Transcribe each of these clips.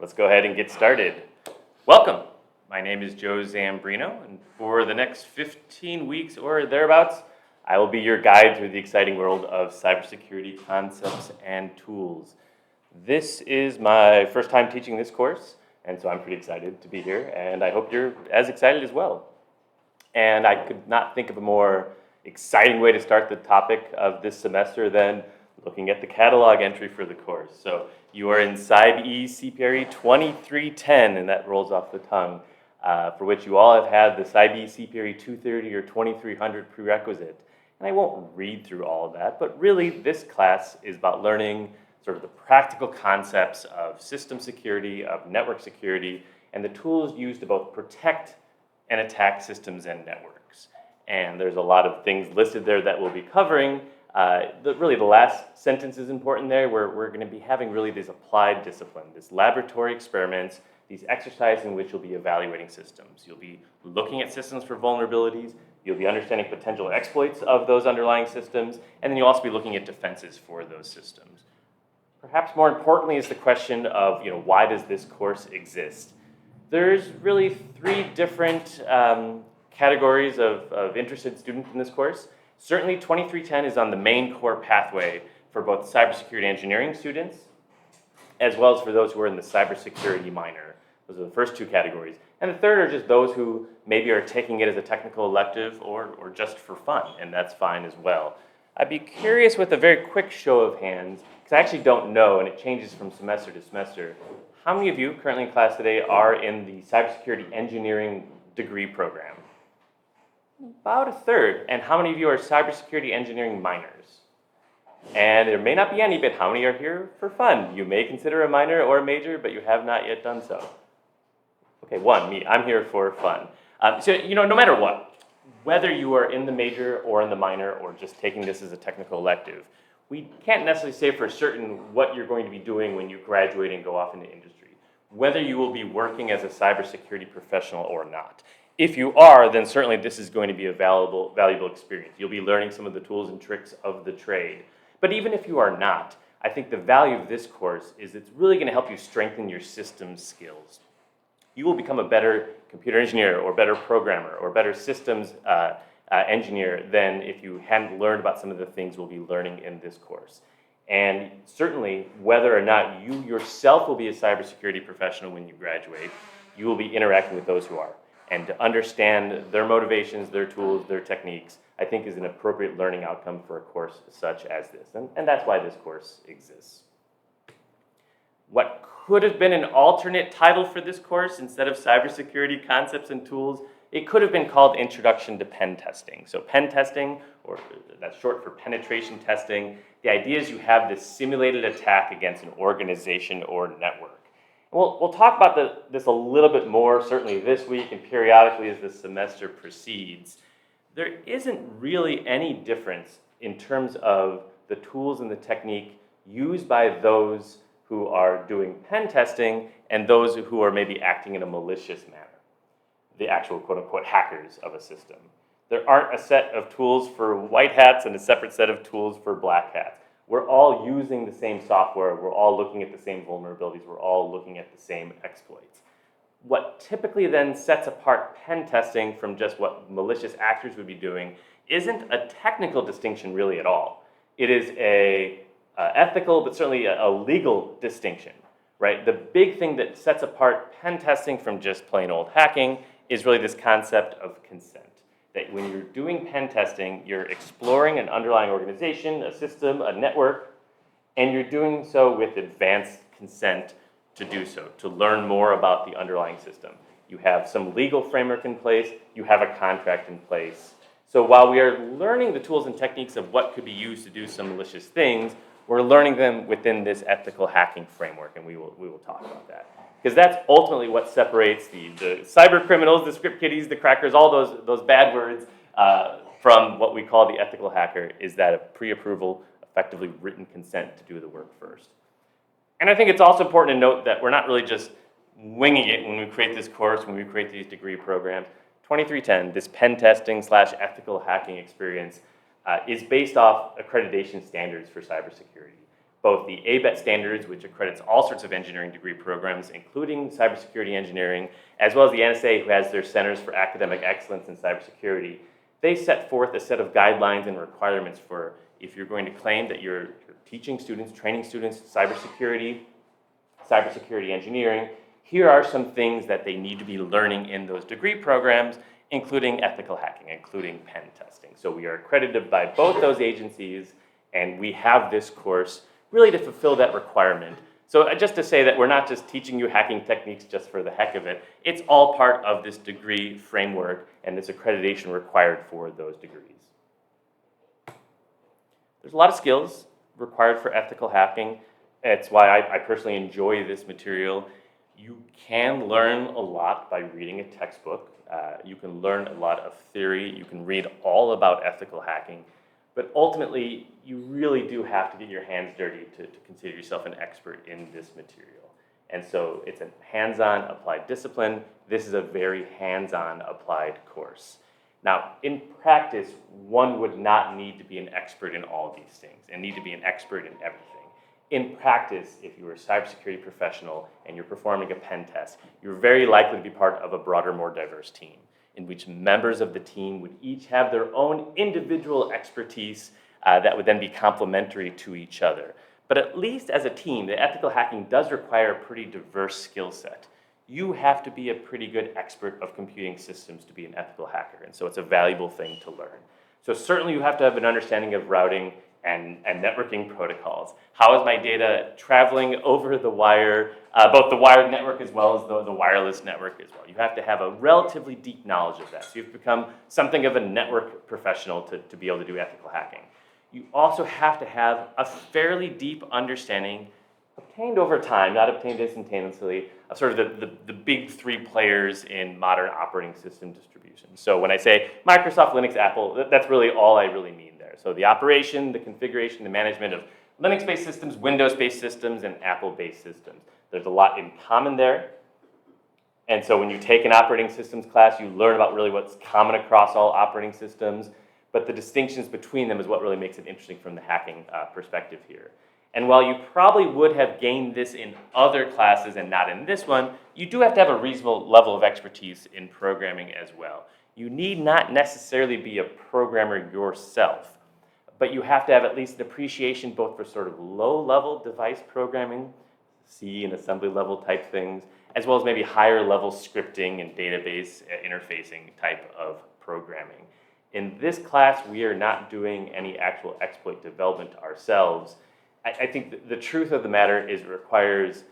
let's go ahead and get started. Welcome. My name is Joe Zambrino, and for the next 15 weeks or thereabouts, I will be your guide through the exciting world of cybersecurity concepts and tools. This is my first time teaching this course, and so I'm pretty excited to be here, and I hope you're as excited as well. And I could not think of a more exciting way to start the topic of this semester than looking at the catalog entry for the course. So you are in CyBE CPRE 2310, and that rolls off the tongue, for which you all have had the CyBE CPRE 230 or 2300 prerequisite. And I won't read through all of that, but really this class is about learning sort of the practical concepts of system security, of network security, and the tools used to both protect and attack systems and networks. And there's a lot of things listed there that we'll be covering. Really the last sentence is important there, where we're going to be having really this applied discipline, this laboratory experiments, these exercises in which you'll be evaluating systems. You'll be looking at systems for vulnerabilities, you'll be understanding potential exploits of those underlying systems, and then you'll also be looking at defenses for those systems. Perhaps more importantly is the question of, why does this course exist? There's really three different categories of interested students in this course. Certainly 2310 is on the main core pathway for both cybersecurity engineering students, as well as for those who are in the cybersecurity minor. Those are the first two categories. And the third are just those who maybe are taking it as a technical elective or just for fun, and that's fine as well. I'd be curious with a very quick show of hands, because I actually don't know, and it changes from semester to semester. How many of you currently in class today are in the cybersecurity engineering degree program? About a third. And how many of you are cybersecurity engineering minors? And there may not be any, but how many are here for fun? You may consider a minor or a major, but you have not yet done so. Okay, one, me. I'm here for fun. No matter what, whether you are in the major or in the minor or just taking this as a technical elective, we can't necessarily say for certain what you're going to be doing when you graduate and go off into industry, whether you will be working as a cybersecurity professional or not. If you are, then certainly this is going to be a valuable experience. You'll be learning some of the tools and tricks of the trade. But even if you are not, I think the value of this course is it's really going to help you strengthen your systems skills. You will become a better computer engineer or better programmer or better systems engineer than if you hadn't learned about some of the things we'll be learning in this course. And certainly, whether or not you yourself will be a cybersecurity professional when you graduate, you will be interacting with those who are. And to understand their motivations, their tools, their techniques, I think is an appropriate learning outcome for a course such as this. And that's why this course exists. What could have been an alternate title for this course instead of cybersecurity concepts and tools? It could have been called Introduction to Pen Testing. So pen testing, or that's short for penetration testing, the idea is you have this simulated attack against an organization or network. We'll talk about this a little bit more, certainly this week and periodically as the semester proceeds. There isn't really any difference in terms of the tools and the technique used by those who are doing pen testing and those who are maybe acting in a malicious manner, the actual quote-unquote hackers of a system. There aren't a set of tools for white hats and a separate set of tools for black hats. We're all using the same software, we're all looking at the same vulnerabilities, we're all looking at the same exploits. What typically then sets apart pen testing from just what malicious actors would be doing isn't a technical distinction really at all. It is a ethical, but certainly a legal distinction, right? The big thing that sets apart pen testing from just plain old hacking is really this concept of consent. That when you're doing pen testing, you're exploring an underlying organization, a system, a network, and you're doing so with advanced consent to do so, to learn more about the underlying system. You have some legal framework in place, you have a contract in place. So while we are learning the tools and techniques of what could be used to do some malicious things, we're learning them within this ethical hacking framework, and we will talk about that. Because that's ultimately what separates the cyber criminals, the script kiddies, the crackers, all those bad words from what we call the ethical hacker, is that a pre-approval, effectively written consent to do the work first. And I think it's also important to note that we're not really just winging it when we create this course, when we create these degree programs. 2310, this pen testing / ethical hacking experience is based off accreditation standards for cybersecurity. both the ABET standards, which accredits all sorts of engineering degree programs, including cybersecurity engineering, as well as the NSA, who has their Centers for Academic Excellence in Cybersecurity. They set forth a set of guidelines and requirements for if you're going to claim that you're teaching students, training students, cybersecurity engineering, here are some things that they need to be learning in those degree programs, including ethical hacking, including pen testing. So we are accredited by both those agencies, and we have this course really to fulfill that requirement. So just to say that we're not just teaching you hacking techniques just for the heck of it, it's all part of this degree framework and this accreditation required for those degrees. There's a lot of skills required for ethical hacking. It's why I personally enjoy this material. You can learn a lot by reading a textbook. You can learn a lot of theory. You can read all about ethical hacking. But ultimately, you really do have to get your hands dirty to consider yourself an expert in this material. And so it's a hands-on applied discipline. This is a very hands-on applied course. Now, in practice, one would not need to be an expert in all these things and need to be an expert in everything. In practice, if you're a cybersecurity professional and you're performing a pen test, you're very likely to be part of a broader, more diverse team, in which members of the team would each have their own individual expertise that would then be complementary to each other. But at least as a team, the ethical hacking does require a pretty diverse skill set. You have to be a pretty good expert of computing systems to be an ethical hacker, and so it's a valuable thing to learn. So certainly you have to have an understanding of routing and networking protocols. How is my data traveling over the wire, both the wired network as well as the wireless network as well? You have to have a relatively deep knowledge of that. So you've become something of a network professional to be able to do ethical hacking. You also have to have a fairly deep understanding, obtained over time, not obtained instantaneously, of sort of the big three players in modern operating system distribution. So when I say Microsoft, Linux, Apple, that's really all I really mean there. So the operation, the configuration, the management of Linux-based systems, Windows-based systems, and Apple-based systems. There's a lot in common there. And so when you take an operating systems class, you learn about really what's common across all operating systems, but the distinctions between them is what really makes it interesting from the hacking perspective here. And while you probably would have gained this in other classes and not in this one, you do have to have a reasonable level of expertise in programming as well. You need not necessarily be a programmer yourself, but you have to have at least an appreciation both for sort of low-level device programming, C and assembly level type things, as well as maybe higher level scripting and database interfacing type of programming. In this class, we are not doing any actual exploit development ourselves. I think the truth of the matter is it requires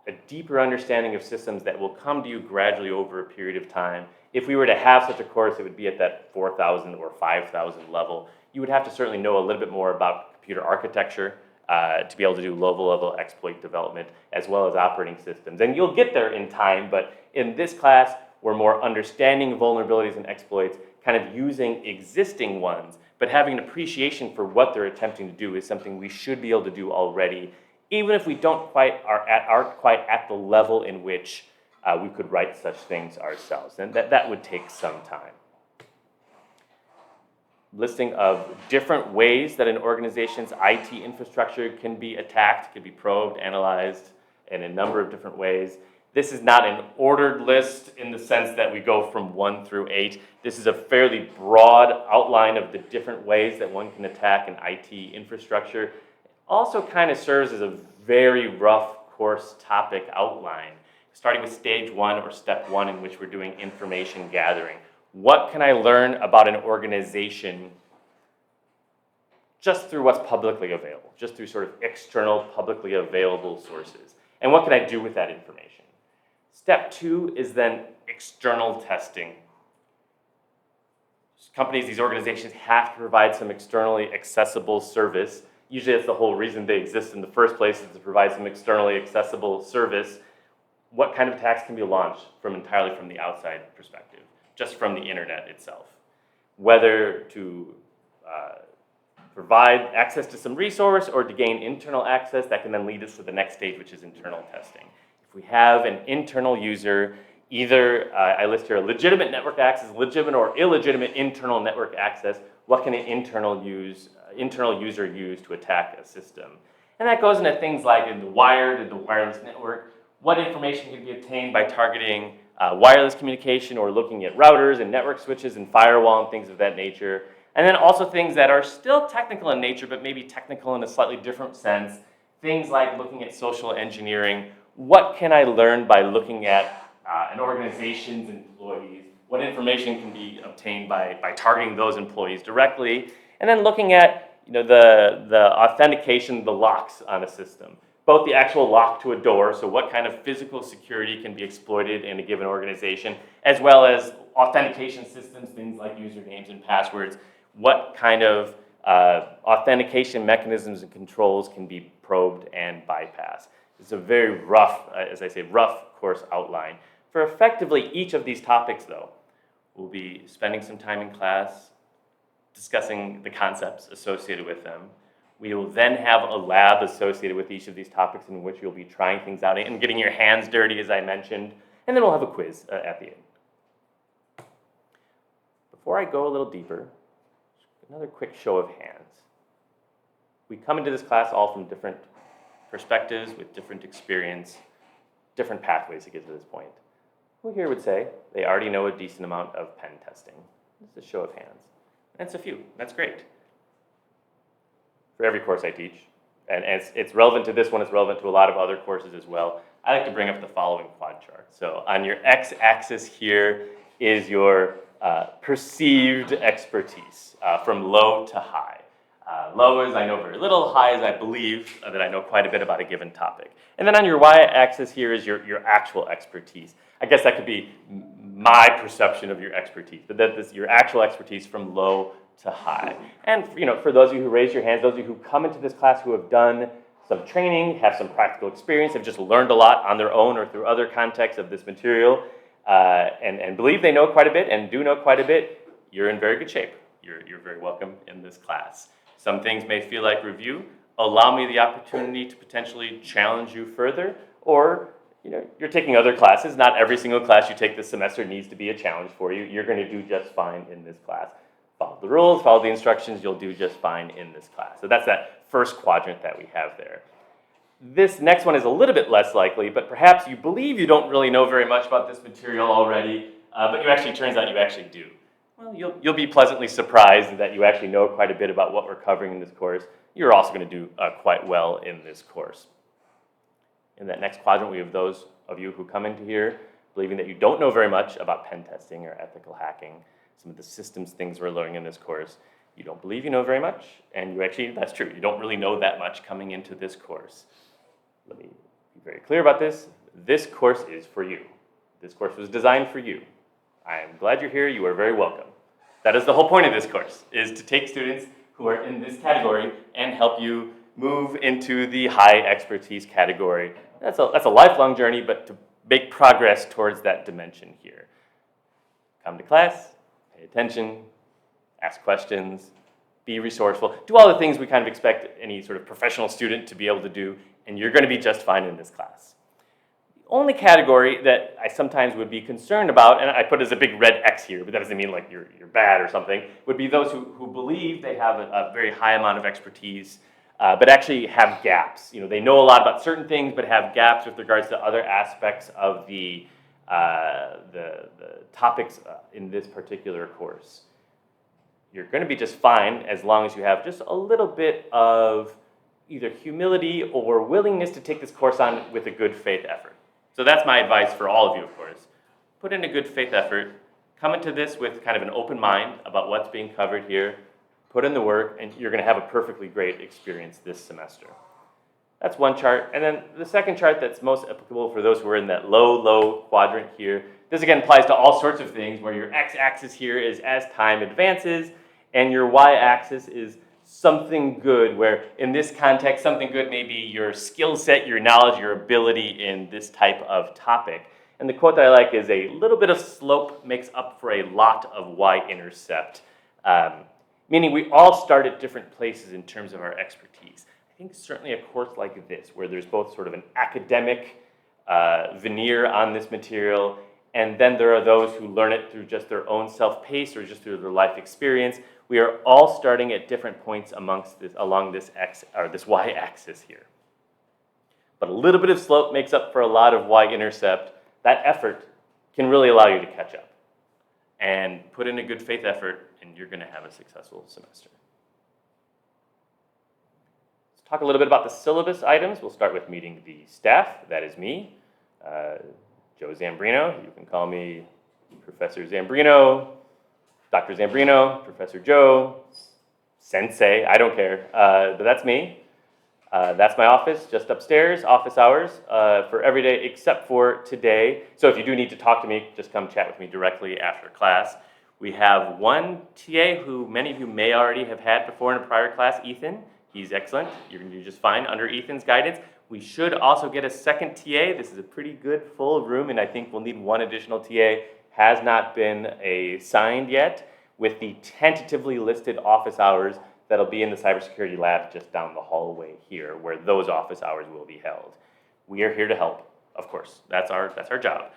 a deeper understanding of systems that will come to you gradually over a period of time. If we were to have such a course, it would be at that 4,000 or 5,000 level. You would have to certainly know a little bit more about computer architecture to be able to do low-level exploit development as well as operating systems. And you'll get there in time, but in this class, we're more understanding vulnerabilities and exploits, kind of using existing ones, but having an appreciation for what they're attempting to do is something we should be able to do already, even if we aren't quite at the level in which we could write such things ourselves. And that would take some time. Listing of different ways that an organization's IT infrastructure can be attacked, can be probed, analyzed in a number of different ways. This is not an ordered list in the sense that we go from 1 through 8. This is a fairly broad outline of the different ways that one can attack an IT infrastructure. It also kind of serves as a very rough course topic outline, starting with stage 1 or step 1 in which we're doing information gathering. What can I learn about an organization just through what's publicly available, just through sort of external publicly available sources? And what can I do with that information? Step 2 is then external testing. Companies, these organizations have to provide some externally accessible service. Usually that's the whole reason they exist in the first place, is to provide some externally accessible service. What kind of attacks can be launched entirely from the outside perspective, just from the internet itself? Whether to provide access to some resource or to gain internal access, that can then lead us to the next stage, which is internal testing. If we have an internal user, either, I list here legitimate network access, legitimate or illegitimate internal network access, what can an internal user use to attack a system? And that goes into things like in the wired and the wireless network, what information can be obtained by targeting wireless communication or looking at routers and network switches and firewall and things of that nature. And then also things that are still technical in nature, but maybe technical in a slightly different sense. Things like looking at social engineering. What can I learn by looking at an organization's employees? What information can be obtained by targeting those employees directly? And then looking at the authentication, the locks on a system. Both the actual lock to a door, so what kind of physical security can be exploited in a given organization, as well as authentication systems, things like usernames and passwords. What kind of authentication mechanisms and controls can be probed and bypassed. It's a very rough, as I say, rough course outline. For effectively each of these topics, though, we'll be spending some time in class discussing the concepts associated with them. We will then have a lab associated with each of these topics in which you'll be trying things out and getting your hands dirty, as I mentioned, and then we'll have a quiz at the end. Before I go a little deeper, another quick show of hands. We come into this class all from different perspectives, with different experience, different pathways to get to this point. Who here would say they already know a decent amount of pen testing? Just a show of hands. That's a few. That's great. For every course I teach, and it's relevant to this one, it's relevant to a lot of other courses as well, I like to bring up the following quad chart. So on your x-axis here is your perceived expertise from low to high. Low is I know very little, high is I believe that I know quite a bit about a given topic. And then on your y-axis here is your actual expertise. I guess that could be my perception of your expertise, but that is your actual expertise from low to high. And for those of you who raise your hands, those of you who come into this class who have done some training, have some practical experience, have just learned a lot on their own or through other contexts of this material, and believe they know quite a bit and do know quite a bit, you're in very good shape. You're very welcome in this class. Some things may feel like review. Allow me the opportunity to potentially challenge you further, or you're taking other classes. Not every single class you take this semester needs to be a challenge for you. You're going to do just fine in this class. Follow the rules, follow the instructions, you'll do just fine in this class. So that's that first quadrant that we have there. This next one is a little bit less likely, but perhaps you believe you don't really know very much about this material already, but turns out you actually do. Well, you'll be pleasantly surprised that you actually know quite a bit about what we're covering in this course. You're also going to do quite well in this course. In that next quadrant, we have those of you who come into here believing that you don't know very much about pen testing or ethical hacking, some of the systems things we're learning in this course. You don't believe you know very much, and that's true. You don't really know that much coming into this course. Let me be very clear about this. This course is for you. This course was designed for you. I am glad you're here. You are very welcome. That is the whole point of this course, is to take students who are in this category and help you move into the high expertise category. That's a lifelong journey, but to make progress towards that dimension here. Come to class, pay attention, ask questions, be resourceful, do all the things we kind of expect any sort of professional student to be able to do, and you're going to be just fine in this class. The only category that I sometimes would be concerned about, and I put as a big red X here, but that doesn't mean like you're bad or something, would be those who believe they have a very high amount of expertise, but actually have gaps. They know a lot about certain things, but have gaps with regards to other aspects of the topics in this particular course. You're going to be just fine as long as you have just a little bit of either humility or willingness to take this course on with a good faith effort. So that's my advice for all of you, of course. Put in a good faith effort. Come into this with kind of an open mind about what's being covered here. Put in the work, and you're going to have a perfectly great experience this semester. That's one chart. And then the second chart that's most applicable for those who are in that low quadrant here. This again applies to all sorts of things, where your x-axis here is as time advances, and your y-axis is something good, where in this context, something good may be your skill set, your knowledge, your ability in this type of topic. And the quote that I like is, a little bit of slope makes up for a lot of y-intercept. Meaning we all start at different places in terms of our expertise. I think certainly a course like this, where there's both sort of an academic veneer on this material, and then there are those who learn it through just their own self-pace or just through their life experience, We are all starting at different points along this this y-axis here. But a little bit of slope makes up for a lot of y-intercept. That effort can really allow you to catch up. And put in a good faith effort, and you're going to have a successful semester. Let's talk a little bit about the syllabus items. We'll start with meeting the staff. That is me, Joe Zambrino. You can call me Professor Zambrino, Dr. Zambrino, Professor Joe, Sensei, I don't care, but that's me. That's my office, just upstairs, office hours for every day except for today. So if you do need to talk to me, just come chat with me directly after class. We have one TA who many of you may already have had before in a prior class, Ethan. He's excellent. You're going to do just fine under Ethan's guidance. We should also get a second TA. This is a pretty good full room, and I think we'll need one additional TA. Has not been assigned yet with the tentatively listed office hours that'll be in the cybersecurity lab just down the hallway here, where those office hours will be held. We are here to help, of course. That's our job.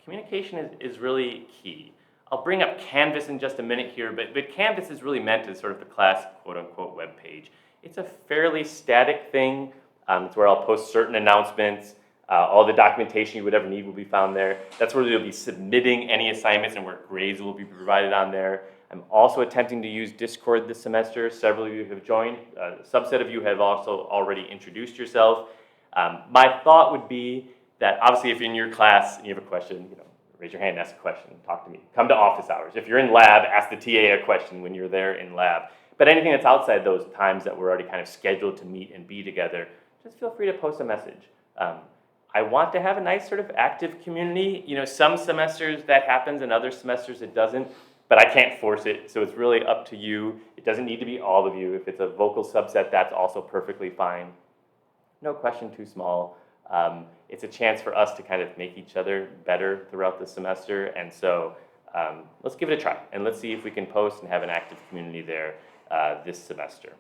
Communication is really key. I'll bring up Canvas in just a minute here, but Canvas is really meant as sort of the class quote-unquote web page. It's a fairly static thing. It's where I'll post certain announcements. All the documentation you would ever need will be found there. That's where you'll be submitting any assignments and where grades will be provided on there. I'm also attempting to use Discord this semester. Several of you have joined. A subset of you have also already introduced yourself. My thought would be that obviously if you're in your class and you have a question, raise your hand, ask a question, talk to me. Come to office hours. If you're in lab, ask the TA a question when you're there in lab. But anything that's outside those times that we're already kind of scheduled to meet and be together, just feel free to post a message. I want to have a nice sort of active community. Some semesters that happens and other semesters it doesn't. But I can't force it, so it's really up to you. It doesn't need to be all of you. If it's a vocal subset, that's also perfectly fine. No question too small. It's a chance for us to kind of make each other better throughout the semester, and so let's give it a try, and let's see if we can post and have an active community there this semester.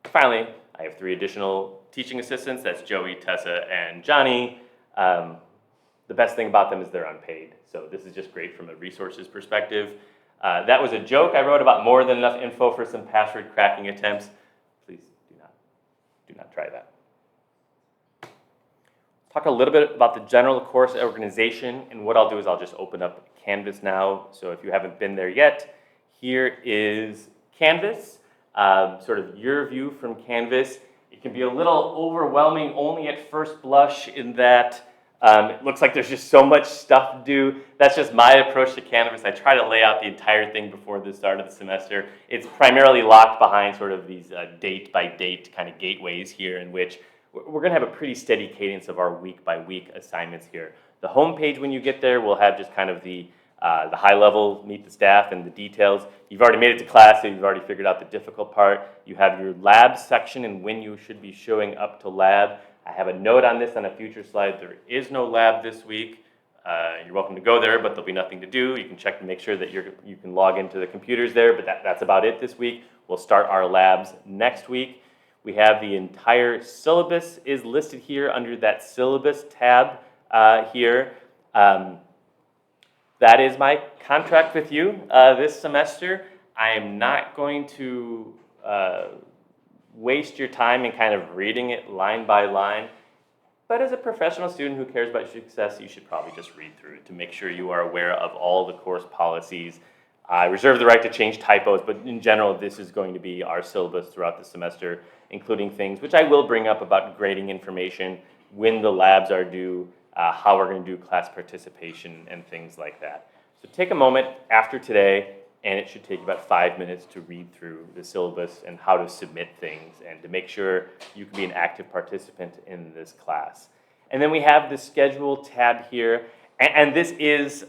Finally, I have 3 additional teaching assistants. That's Joey, Tessa, and Johnny. The best thing about them is they're unpaid. So this is just great from a resources perspective. That was a joke I wrote about more than enough info for some password cracking attempts. Please do not try that. Talk a little bit about the general course organization, and what I'll do is I'll just open up Canvas now. So if you haven't been there yet, here is Canvas, sort of your view from Canvas. It can be a little overwhelming only at first blush in that it looks like there's just so much stuff to do. That's just my approach to Canvas. I try to lay out the entire thing before the start of the semester. It's primarily locked behind sort of these date-by-date kind of gateways here in which we're going to have a pretty steady cadence of our week-by-week assignments here. The home page, when you get there, will have just kind of the high-level meet the staff and the details. You've already made it to class, so you've already figured out the difficult part. You have your lab section and when you should be showing up to lab. I have a note on this on a future slide. There is no lab this week. You're welcome to go there, but there'll be nothing to do. You can check to make sure that you can log into the computers there, but that's about it this week. We'll start our labs next week. We have the entire syllabus is listed here under that syllabus tab here. That is my contract with you this semester. I am not going to waste your time in kind of reading it line by line. But as a professional student who cares about your success, you should probably just read through it to make sure you are aware of all the course policies. I reserve the right to change typos, but in general, this is going to be our syllabus throughout the semester, including things which I will bring up about grading information, when the labs are due, how we're going to do class participation, and things like that. So take a moment after today, and it should take about 5 minutes to read through the syllabus and how to submit things and to make sure you can be an active participant in this class. And then we have the schedule tab here, and this is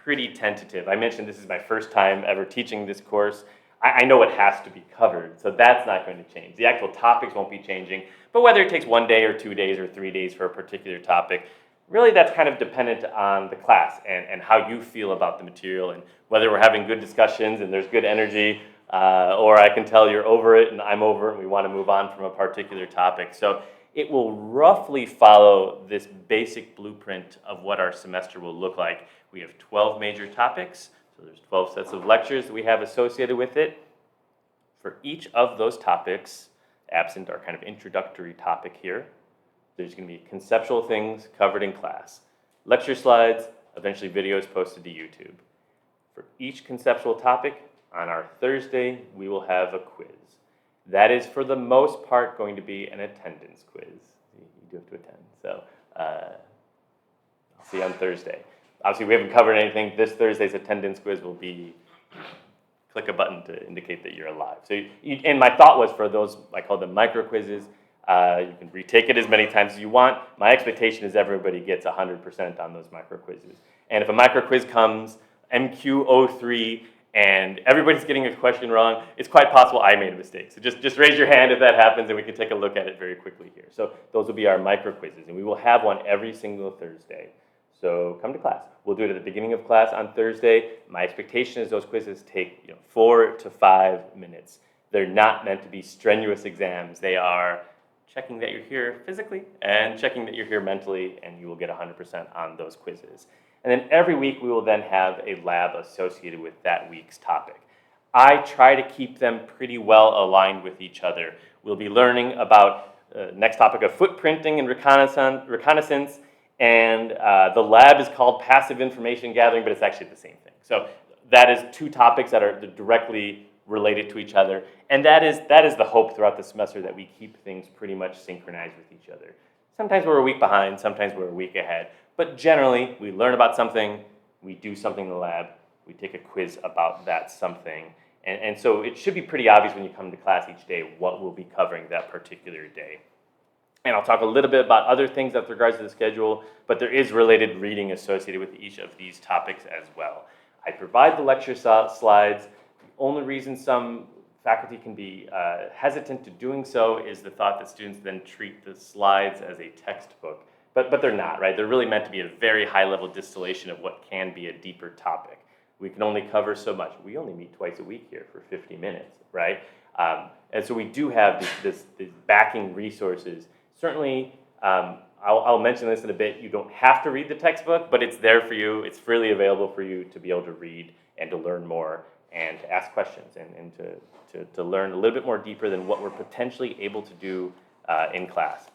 pretty tentative. I mentioned this is my first time ever teaching this course. I know it has to be covered, so that's not going to change. The actual topics won't be changing, but whether it takes 1 day or 2 days or 3 days for a particular topic, really that's kind of dependent on the class and how you feel about the material and whether we're having good discussions and there's good energy, or I can tell you're over it and I'm over it and we want to move on from a particular topic. So it will roughly follow this basic blueprint of what our semester will look like. We have 12 major topics, so So there's 12 sets of lectures that we have associated with it. For each of those topics, absent our kind of introductory topic here, there's going to be conceptual things covered in class. Lecture slides, eventually videos posted to YouTube. For each conceptual topic, on our Thursday, we will have a quiz. That is, for the most part, going to be an attendance quiz. You do have to attend, so I'll see you on Thursday. Obviously, we haven't covered anything. This Thursday's attendance quiz will be click a button to indicate that you're alive. So, and my thought was for those, I call them micro quizzes, you can retake it as many times as you want. My expectation is everybody gets 100% on those micro quizzes. And if a micro quiz comes, MQ03, and everybody's getting a question wrong, it's quite possible I made a mistake. So just raise your hand if that happens, and we can take a look at it very quickly here. So those will be our micro quizzes, and we will have one every single Thursday. So come to class. We'll do it at the beginning of class on Thursday. My expectation is those quizzes take 4 to 5 minutes. They're not meant to be strenuous exams. They are checking that you're here physically and checking that you're here mentally, and you will get 100% on those quizzes. And then every week we will then have a lab associated with that week's topic. I try to keep them pretty well aligned with each other. We'll be learning about next topic of footprinting and reconnaissance, and the lab is called passive information gathering, but it's actually the same thing. So that is 2 topics that are directly related to each other, and that is the hope throughout the semester, that we keep things pretty much synchronized with each other. Sometimes we're a week behind, sometimes we're a week ahead, but generally we learn about something, we do something in the lab, we take a quiz about that something, and so it should be pretty obvious when you come to class each day what we'll be covering that particular day. And I'll talk a little bit about other things with regards to the schedule, but there is related reading associated with each of these topics as well. I provide the lecture slides. The only reason some faculty can be hesitant to doing so is the thought that students then treat the slides as a textbook, but they're not, right? They're really meant to be a very high-level distillation of what can be a deeper topic. We can only cover so much. We only meet twice a week here for 50 minutes, right? And so we do have these backing resources. Certainly, I'll mention this in a bit, you don't have to read the textbook, but it's there for you. It's freely available for you to be able to read and to learn more and to ask questions and to learn a little bit more deeper than what we're potentially able to do in class.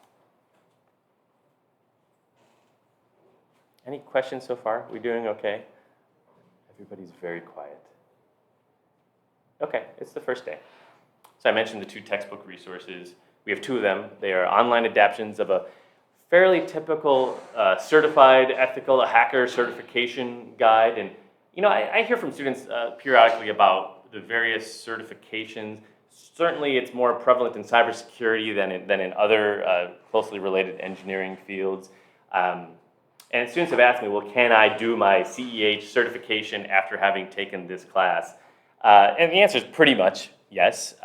Any questions so far? We doing okay? Everybody's very quiet. Okay, it's the first day. So I mentioned the 2 textbook resources. We have 2 of them. They are online adaptions of a fairly typical certified ethical hacker certification guide. And I hear from students periodically about the various certifications. Certainly it's more prevalent in cybersecurity than in other closely related engineering fields. And students have asked me, well, can I do my CEH certification after having taken this class? And the answer is pretty much yes.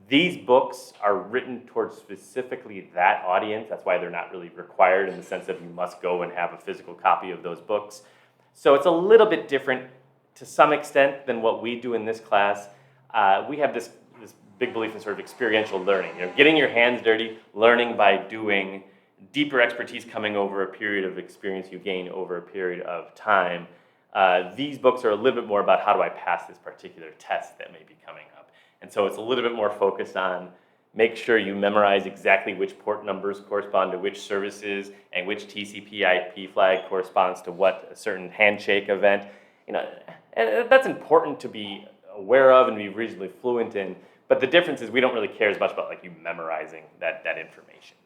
These books are written towards specifically that audience. That's why they're not really required in the sense that you must go and have a physical copy of those books. So it's a little bit different to some extent than what we do in this class. We have this big belief in sort of experiential learning, getting your hands dirty, learning by doing, deeper expertise coming over a period of experience you gain over a period of time. These books are a little bit more about how do I pass this particular test that may be coming up. And so it's a little bit more focused on make sure you memorize exactly which port numbers correspond to which services and which TCP IP flag corresponds to what a certain handshake event. And that's important to be aware of and be reasonably fluent in. But the difference is we don't really care as much about you memorizing that information.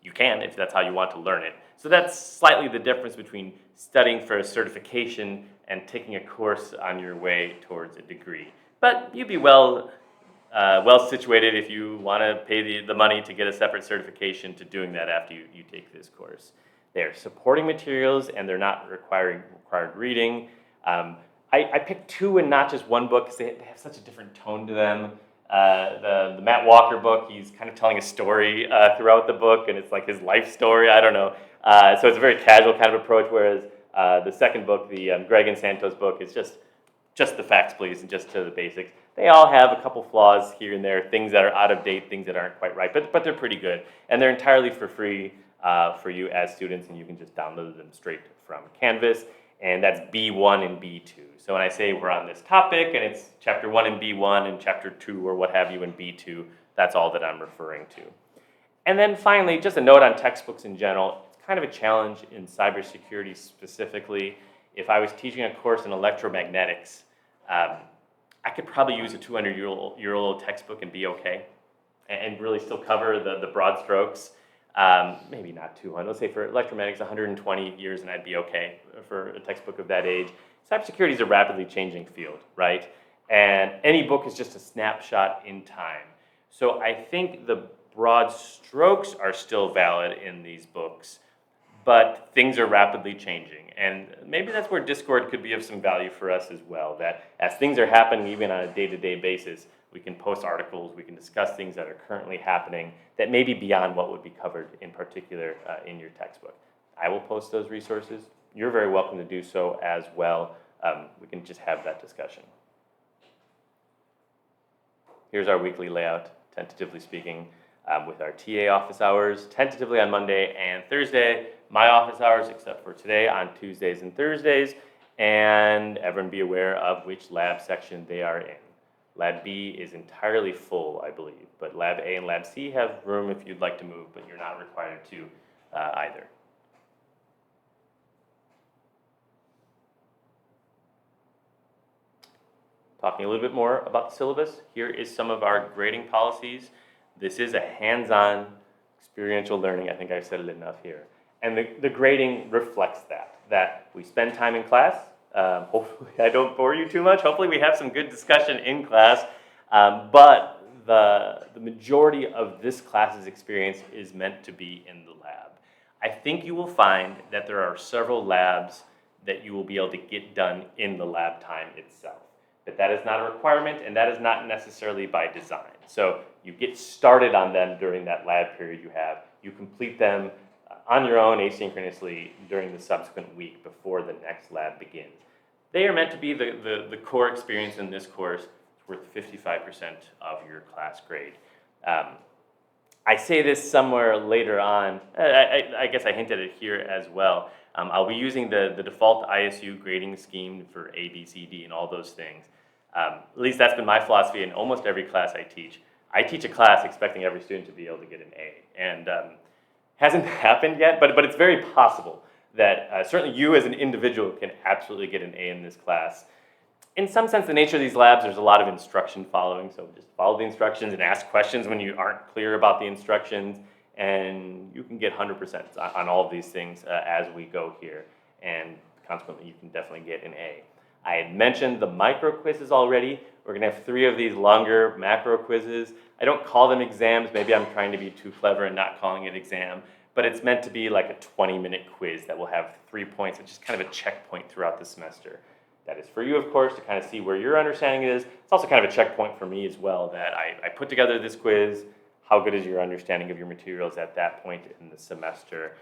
You can if that's how you want to learn it. So that's slightly the difference between studying for a certification and taking a course on your way towards a degree. But you'd be well situated if you want to pay the money to get a separate certification to doing that after you take this course. They're supporting materials and they're not required reading. I picked 2 and not just one book because they have such a different tone to them. The Matt Walker book, he's kind of telling a story throughout the book, and it's like his life story, I don't know. So it's a very casual kind of approach, whereas the second book, the Greg and Santos book, is just the facts, please, and just to the basics. They all have a couple flaws here and there, things that are out of date, things that aren't quite right, but they're pretty good. And they're entirely for free for you as students, and you can just download them straight from Canvas. and that's B1 and B2. So when I say we're on this topic and it's chapter 1 in B1 and chapter 2 or what have you in B2, that's all that I'm referring to. And then finally, just a note on textbooks in general, it's kind of a challenge in cybersecurity specifically. If I was teaching a course in electromagnetics, I could probably use a 200-year-old textbook and be okay, and really still cover the broad strokes. Maybe not 200, let's say for electromagnetics, 120 years and I'd be okay for a textbook of that age. Cybersecurity is a rapidly changing field, right? And any book is just a snapshot in time. So I think the broad strokes are still valid in these books, but things are rapidly changing. And maybe that's where Discord could be of some value for us as well, that as things are happening even on a day-to-day basis, we can post articles, we can discuss things that are currently happening that may be beyond what would be covered in particular in your textbook. I will post those resources. You're very welcome to do so as well. We can just have that discussion. Here's our weekly layout, tentatively speaking, with our TA office hours, tentatively on Monday and Thursday, my office hours, except for today, on Tuesdays and Thursdays, and everyone be aware of which lab section they are in. Lab B is entirely full, I believe, but Lab A and Lab C have room if you'd like to move, but you're not required to either. Talking a little bit more about the syllabus, here is some of our grading policies. This is a hands-on experiential learning. I think I've said it enough here. And the grading reflects that we spend time in class. Hopefully I don't bore you too much. Hopefully we have some good discussion in class. But the majority of this class's experience is meant to be in the lab. I think you will find that there are several labs that you will be able to get done in the lab time itself. But that is not a requirement, and that is not necessarily by design. So you get started on them during that lab period you have. You complete them on your own asynchronously during the subsequent week before the next lab begins. They are meant to be the core experience in this course. It's worth 55% of your class grade. I say this somewhere later on. I guess I hinted at it here as well. I'll be using the default ISU grading scheme for A, B, C, D, and all those things. At least that's been my philosophy in almost every class I teach. I teach a class expecting every student to be able to get an A, and hasn't happened yet, but it's very possible that certainly you as an individual can absolutely get an A in this class. In some sense, the nature of these labs, there's a lot of instruction following, so just follow the instructions and ask questions when you aren't clear about the instructions, and you can get 100% on all of these things as we go here, and consequently you can definitely get an A. I had mentioned the micro quizzes already. We're going to have 3 of these longer macro quizzes. I don't call them exams. Maybe I'm trying to be too clever and not calling it exam, but it's meant to be like a 20-minute quiz that will have 3 points, which is kind of a checkpoint throughout the semester. That is for you, of course, to kind of see where your understanding is. It's also kind of a checkpoint for me as well, that I put together this quiz. How good is your understanding of your materials at that point in the semester?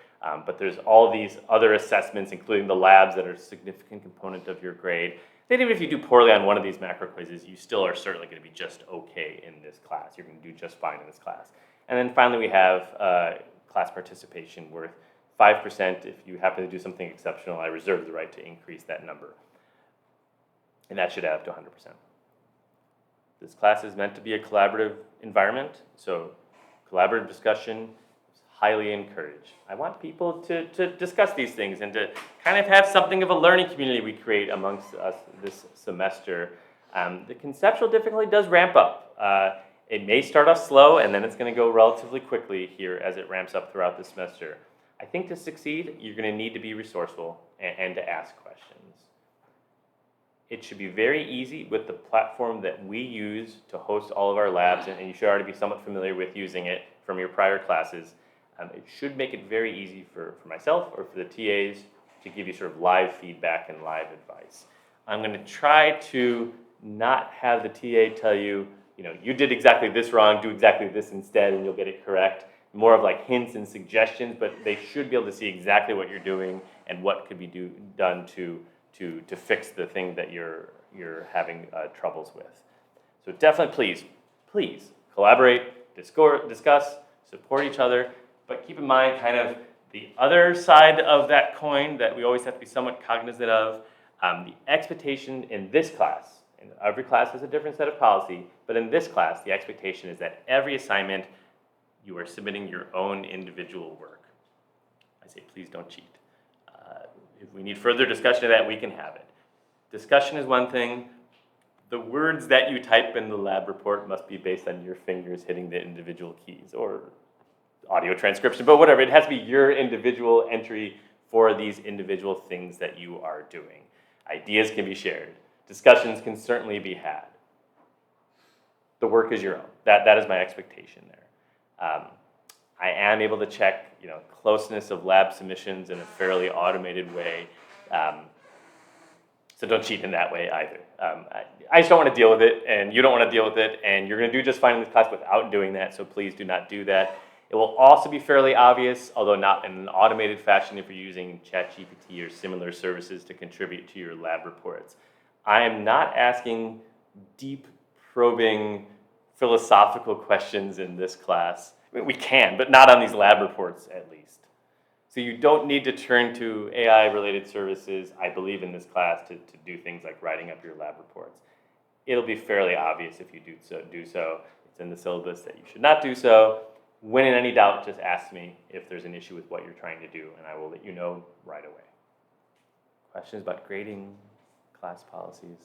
But there's all these other assessments, including the labs, that are a significant component of your grade. Then even if you do poorly on one of these macro quizzes, you still are certainly going to be just okay in this class. You're going to do just fine in this class. And then finally, we have class participation worth 5%. If you happen to do something exceptional, I reserve the right to increase that number. And that should add up to 100%. This class is meant to be a collaborative environment, so collaborative discussion is highly encouraged. I want people to discuss these things and to kind of have something of a learning community we create amongst us this semester. The conceptual difficulty does ramp up. It may start off slow, and then it's going to go relatively quickly here as it ramps up throughout the semester. I think to succeed, you're going to need to be resourceful and to ask questions. It should be very easy with the platform that we use to host all of our labs, and you should already be somewhat familiar with using it from your prior classes. It should make it very easy for myself or for the TAs to give you sort of live feedback and live advice. I'm going to try to not have the TA tell you, you did exactly this wrong, do exactly this instead, and you'll get it correct. More of like hints and suggestions, but they should be able to see exactly what you're doing and what could be done to fix the thing that you're having troubles with. So definitely, please collaborate, discuss, support each other, but keep in mind kind of The other side of that coin that we always have to be somewhat cognizant of, the expectation in this class, and every class has a different set of policy, but in this class, the expectation is that every assignment, you are submitting your own individual work. I say, please don't cheat. If we need further discussion of that, we can have it. Discussion is one thing. The words that you type in the lab report must be based on your fingers hitting the individual keys, or audio transcription, but whatever. It has to be your individual entry for these individual things that you are doing. Ideas can be shared. Discussions can certainly be had. The work is your own. That is my expectation there. I am able to check, closeness of lab submissions in a fairly automated way. So don't cheat in that way either. I just don't want to deal with it, and you don't want to deal with it, and you're going to do just fine in this class without doing that, so please do not do that. It will also be fairly obvious, although not in an automated fashion, if you're using ChatGPT or similar services to contribute to your lab reports. I am not asking deep, probing, philosophical questions in this class. I mean, we can, but not on these lab reports at least. So you don't need to turn to AI-related services, I believe, in this class to do things like writing up your lab reports. It'll be fairly obvious if you do so. It's in the syllabus that you should not do so. When in any doubt, just ask me if there's an issue with what you're trying to do, and I will let you know right away. Questions about grading, class policies?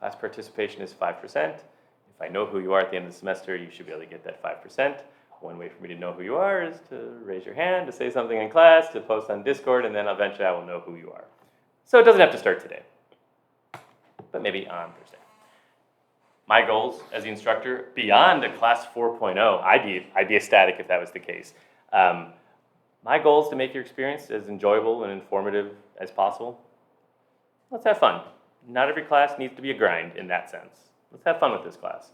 Class participation is 5%. If I know who you are at the end of the semester, you should be able to get that 5%. One way for me to know who you are is to raise your hand, to say something in class, to post on Discord, and then eventually I will know who you are. So it doesn't have to start today, but maybe on Thursday. My goals as the instructor, beyond a class 4.0, I'd be ecstatic if that was the case. My goal is to make your experience as enjoyable and informative as possible. Let's have fun. Not every class needs to be a grind in that sense. Let's have fun with this class.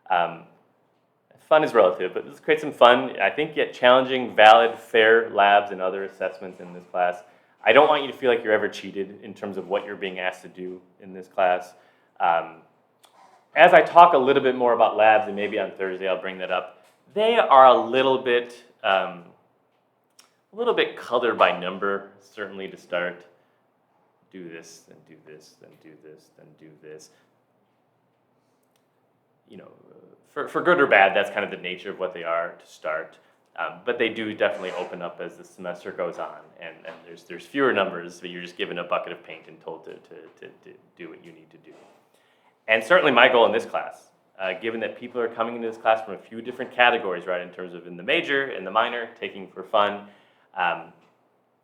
Fun is relative, but let's create some fun, I think, yet challenging, valid, fair labs and other assessments in this class. I don't want you to feel like you're ever cheated in terms of what you're being asked to do in this class. As I talk a little bit more about labs, and maybe on Thursday I'll bring that up, they are a little bit color by number, certainly to start. Do this, then do this, then do this, then do this. For good or bad, that's kind of the nature of what they are to start. But they do definitely open up as the semester goes on, and there's fewer numbers, but you're just given a bucket of paint and told to do what you need to do. And certainly my goal in this class, given that people are coming into this class from a few different categories, right, in terms of in the major, in the minor, taking for fun,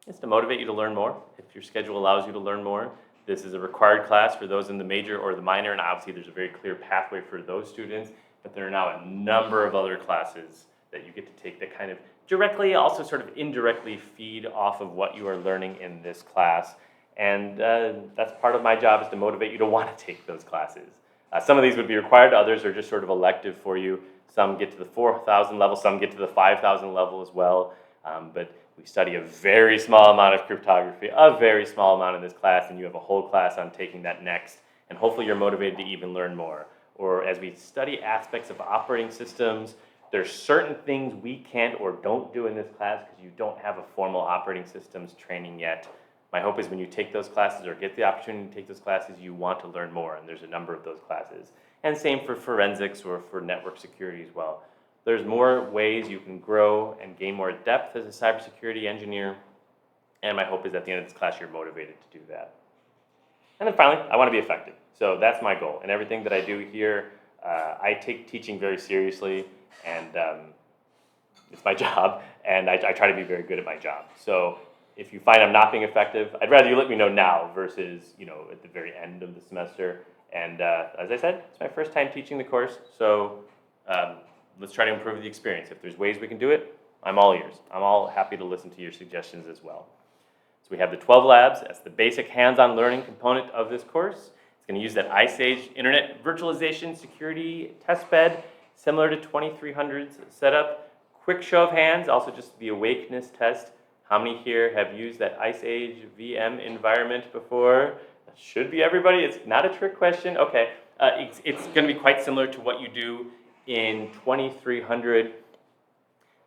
is to motivate you to learn more. If your schedule allows you to learn more, this is a required class for those in the major or the minor, and obviously there's a very clear pathway for those students, but there are now a number of other classes that you get to take that kind of directly, also sort of indirectly feed off of what you are learning in this class. And that's part of my job, is to motivate you to want to take those classes. Some of these would be required, others are just sort of elective for you. Some get to the 4,000 level, some get to the 5,000 level as well. But we study a very small amount of cryptography, a very small amount in this class, and you have a whole class on taking that next. And hopefully you're motivated to even learn more. Or as we study aspects of operating systems, there's certain things we can't or don't do in this class because you don't have a formal operating systems training yet. My hope is when you take those classes or get the opportunity to take those classes, you want to learn more, and there's a number of those classes. And same for forensics or for network security as well. There's more ways you can grow and gain more depth as a cybersecurity engineer, and my hope is at the end of this class you're motivated to do that. And then finally, I want to be effective. So that's my goal. And everything that I do here, I take teaching very seriously, and it's my job, and I try to be very good at my job. So if you find I'm not being effective, I'd rather you let me know now versus, at the very end of the semester. And as I said, it's my first time teaching the course, so let's try to improve the experience. If there's ways we can do it, I'm all ears. I'm all happy to listen to your suggestions as well. So we have the 12 labs. That's the basic hands-on learning component of this course. It's going to use that Ice Age Internet Virtualization Security Test Bed, similar to 2300's setup. Quick show of hands, also just the awakeness test. How many here have used that Ice Age VM environment before? That should be everybody. It's not a trick question. Okay, it's going to be quite similar to what you do in 2300.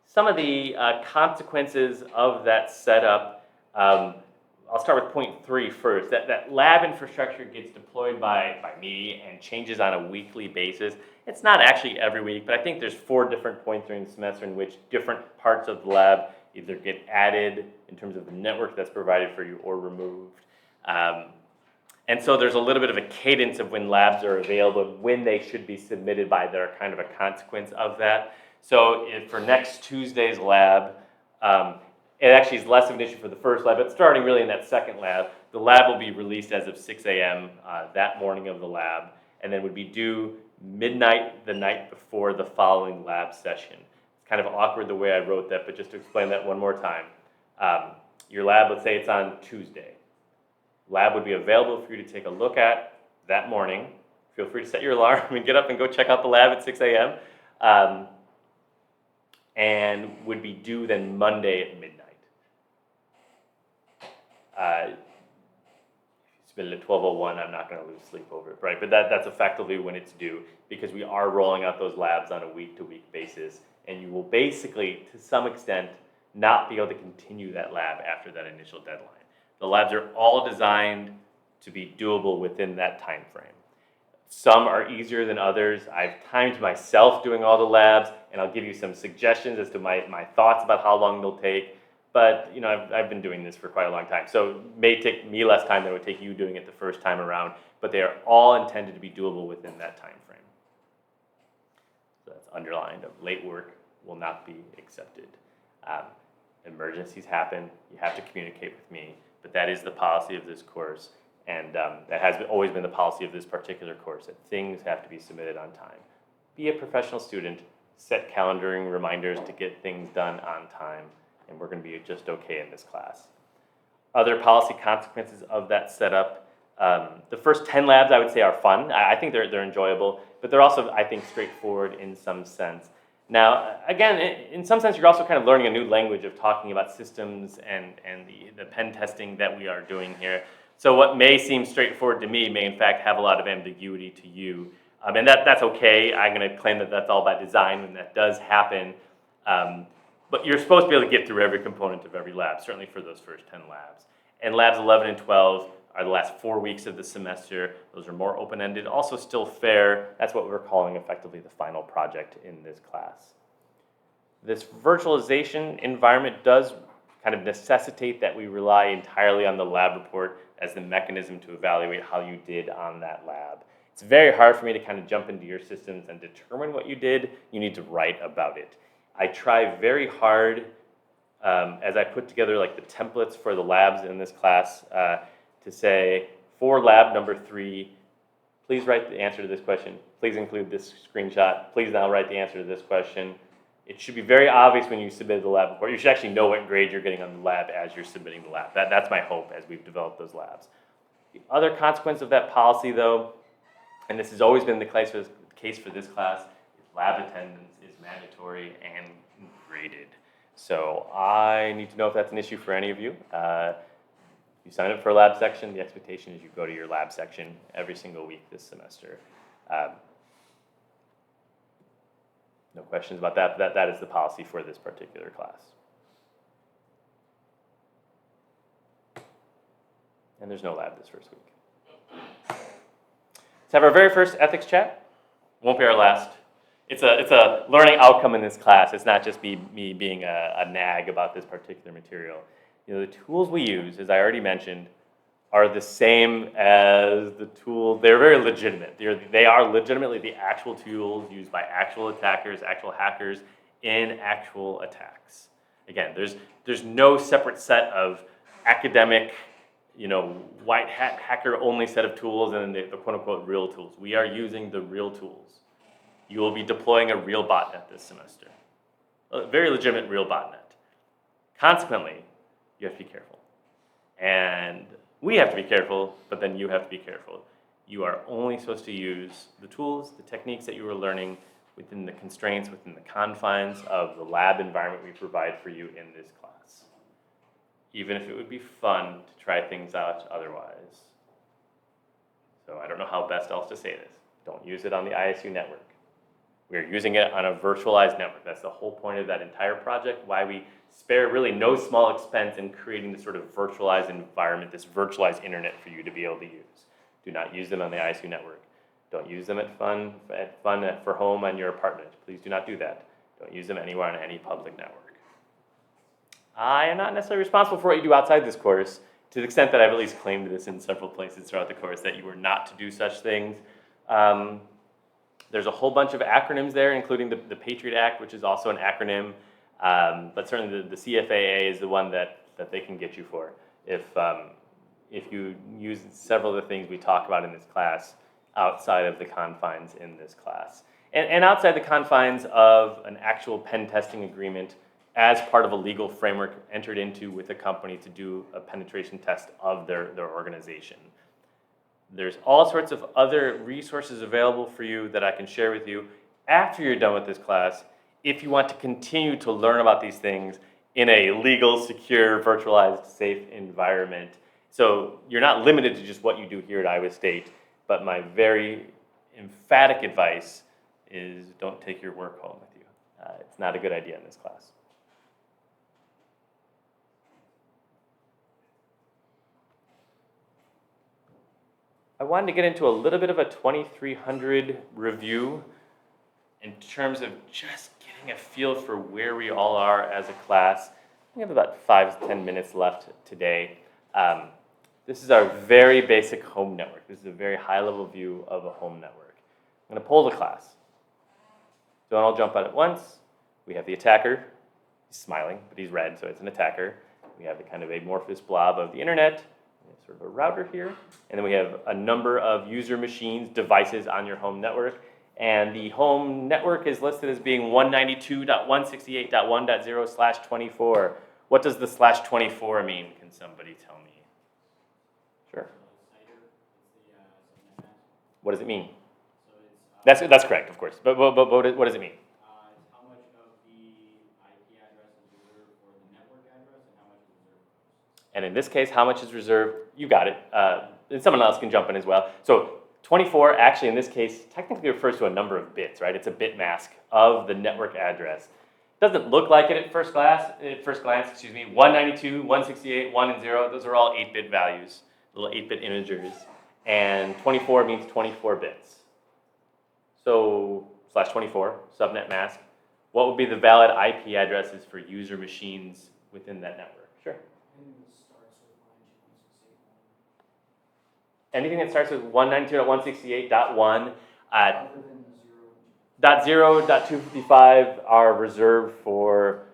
Some of the consequences of that setup, I'll start with point 3 first. That lab infrastructure gets deployed by me and changes on a weekly basis. It's not actually every week, but I think there's 4 different points during the semester in which different parts of the lab either get added in terms of the network that's provided for you or removed. And so there's a little bit of a cadence of when labs are available, when they should be submitted by. They're kind of a consequence of that. So for next Tuesday's lab, it actually is less of an issue for the first lab, but starting really in that second lab, the lab will be released as of 6 a.m. That morning of the lab, and then would be due midnight the night before the following lab session. It's kind of awkward the way I wrote that, but just to explain that one more time. Your lab, let's say it's on Tuesday. Lab would be available for you to take a look at that morning. Feel free to set your alarm and get up and go check out the lab at 6 a.m. And would be due then Monday at midnight. If you submit it at 12:01, I'm not going to lose sleep over it, right? But that's effectively when it's due, because we are rolling out those labs on a week-to-week basis, and you will basically, to some extent, not be able to continue that lab after that initial deadline. The labs are all designed to be doable within that time frame. Some are easier than others. I've timed myself doing all the labs, and I'll give you some suggestions as to my thoughts about how long they'll take. But I've been doing this for quite a long time, so it may take me less time than it would take you doing it the first time around, but they are all intended to be doable within that time frame. So that's underlined. Late work will not be accepted. Emergencies happen. You have to communicate with me, but that is the policy of this course, and that has always been the policy of this particular course, that things have to be submitted on time. Be a professional student, set calendaring reminders to get things done on time, and we're going to be just okay in this class. Other policy consequences of that setup, the first 10 labs I would say are fun. I think they're enjoyable, but they're also, I think, straightforward in some sense. Now, again, in some sense, you're also kind of learning a new language of talking about systems and the pen testing that we are doing here. So what may seem straightforward to me may in fact have a lot of ambiguity to you. And that's okay. I'm going to claim that that's all by design when that does happen. But you're supposed to be able to get through every component of every lab, certainly for those first 10 labs. And labs 11 and 12 are the last 4 weeks of the semester. Those are more open-ended, also still fair. That's what we're calling effectively the final project in this class. This virtualization environment does kind of necessitate that we rely entirely on the lab report as the mechanism to evaluate how you did on that lab. It's very hard for me to kind of jump into your systems and determine what you did. You need to write about it. I try very hard as I put together like the templates for the labs in this class to say, for lab number 3, please write the answer to this question. Please include this screenshot. Please now write the answer to this question. It should be very obvious when you submit the lab report. You should actually know what grade you're getting on the lab as you're submitting the lab. That's my hope as we've developed those labs. The other consequence of that policy, though, and this has always been the case for this class, is lab attendance is mandatory and graded. So I need to know if that's an issue for any of you. You sign up for a lab section, the expectation is you go to your lab section every single week this semester. No questions about that, but that is the policy for this particular class. And there's no lab this first week. Let's have our very first ethics chat. Won't be our last. It's a learning outcome in this class. It's not just me being a nag about this particular material. The tools we use, as I already mentioned, are the same as the tools. They're very legitimate. They are legitimately the actual tools used by actual attackers, actual hackers in actual attacks. Again, there's no separate set of academic, white hat hacker only set of tools and the quote unquote real tools. We are using the real tools. You will be deploying a real botnet this semester. A very legitimate real botnet. Consequently, you have to be careful. And we have to be careful, but then you have to be careful. You are only supposed to use the tools, the techniques that you are learning within the constraints, within the confines of the lab environment we provide for you in this class. Even if it would be fun to try things out otherwise. So I don't know how best else to say this. Don't use it on the ISU network. We're using it on a virtualized network. That's the whole point of that entire project, why we spare really no small expense in creating this sort of virtualized environment, this virtualized internet for you to be able to use. Do not use them on the ISU network. Don't use them at fun for home on your apartment. Please do not do that. Don't use them anywhere on any public network. I am not necessarily responsible for what you do outside this course, to the extent that I've at least claimed this in several places throughout the course, that you were not to do such things. There's a whole bunch of acronyms there, including the Patriot Act, which is also an acronym, but certainly the CFAA is the one that they can get you for if you use several of the things we talk about in this class outside of the confines in this class. And outside the confines of an actual pen testing agreement as part of a legal framework entered into with a company to do a penetration test of their organization. There's all sorts of other resources available for you that I can share with you after you're done with this class if you want to continue to learn about these things in a legal, secure, virtualized, safe environment. So you're not limited to just what you do here at Iowa State, but my very emphatic advice is don't take your work home with you. It's not a good idea in this class. I wanted to get into a little bit of a 2300 review in terms of just getting a feel for where we all are as a class. We have about 5 to 10 minutes left today. This is our very basic home network. This is a very high-level view of a home network. I'm going to poll the class. Don't all jump out at once. We have the attacker. He's smiling, but he's red, so it's an attacker. We have the kind of amorphous blob of the internet. Sort of a router here, and then we have a number of user machines, devices on your home network, and the home network is listed as being 192.168.1.0/24. What does the /24 mean? Can somebody tell me? Sure. What does it mean? That's correct, of course, but what does it mean? How much of the IP address is reserved for the network address and how much is reserved for hosts? And in this case, how much is reserved? You got it. And someone else can jump in as well. So 24 actually in this case technically refers to a number of bits, right? It's a bit mask of the network address. Doesn't look like it at first glance, 192, 168, 1 and 0, those are all 8-bit values, little 8-bit integers. And 24 means 24 bits. So /24, subnet mask. What would be the valid IP addresses for user machines within that network? Sure. Anything that starts with 192.168.1 .0, .255 are reserved for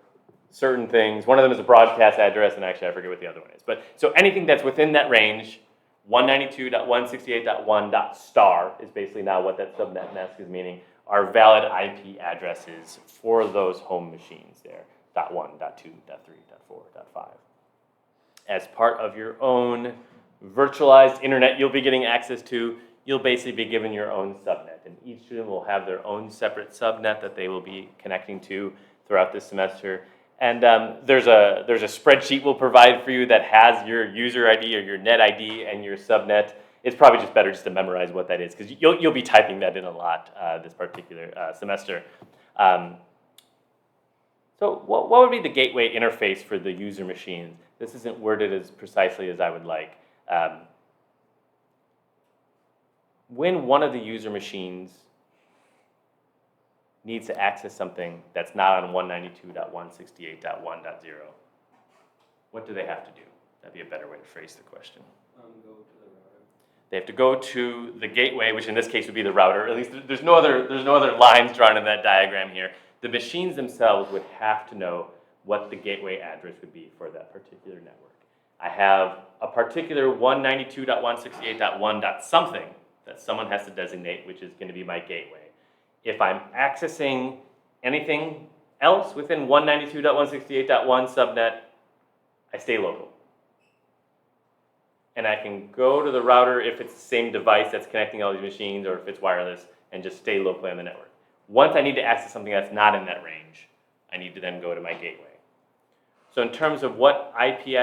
certain things. One of them is a broadcast address, and actually I forget what the other one is. But so anything that's within that range, 192.168.1.* is basically now what that subnet mask is meaning, are valid IP addresses for those home machines there, .1, .2, .3, .4, .5. As part of your own virtualized internet you'll be getting access to, you'll basically be given your own subnet, and each student will have their own separate subnet that they will be connecting to throughout this semester. And there's a spreadsheet we'll provide for you that has your user ID or your net ID and your subnet. It's probably just better just to memorize what that is, because you'll be typing that in a lot this particular semester. So what would be the gateway interface for the user machine? This isn't worded as precisely as I would like. When one of the user machines needs to access something that's not on 192.168.1.0, what do they have to do? That'd be a better way to phrase the question. Go to the router. They have to go to the gateway, which in this case would be the router. At least there's no other lines drawn in that diagram here. The machines themselves would have to know what the gateway address would be for that particular network. I have a particular 192.168.1. something that someone has to designate, which is going to be my gateway. If I'm accessing anything else within 192.168.1 subnet, I stay local. And I can go to the router if it's the same device that's connecting all these machines, or if it's wireless, and just stay locally on the network. Once I need to access something that's not in that range, I need to then go to my gateway. So in terms of what is the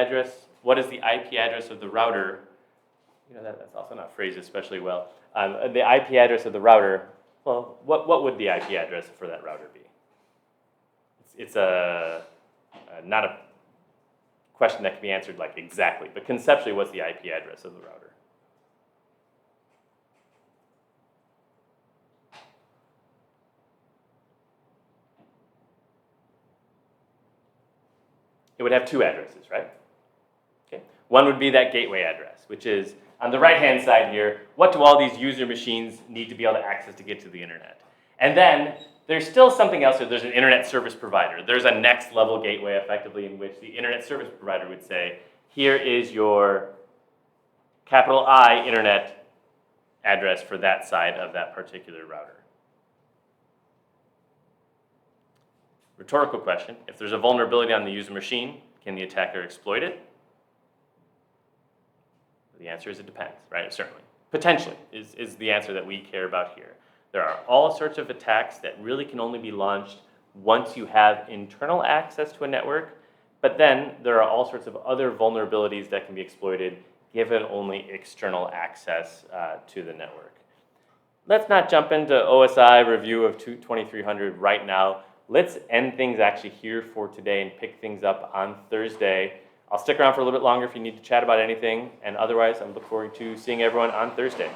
IP address of the router, that's also not phrased especially well. The IP address of the router Well, what would the IP address for that router be? It's not a question that can be answered like exactly, but conceptually, what's the IP address of the router? It would have two addresses, right? Okay. One would be that gateway address, which is on the right-hand side here. What do all these user machines need to be able to access to get to the internet? And then there's still something else here. There's an internet service provider. There's a next level gateway, effectively, in which the internet service provider would say, here is your capital I internet address for that side of that particular router. Rhetorical question, if there's a vulnerability on the user machine, can the attacker exploit it? The answer is it depends, right? Certainly. Potentially is the answer that we care about here. There are all sorts of attacks that really can only be launched once you have internal access to a network, but then there are all sorts of other vulnerabilities that can be exploited given only external access to the network. Let's not jump into OSI review of 2300 right now. Let's end things actually here for today and pick things up on Thursday. I'll stick around for a little bit longer if you need to chat about anything, and otherwise I'm looking forward to seeing everyone on Thursday.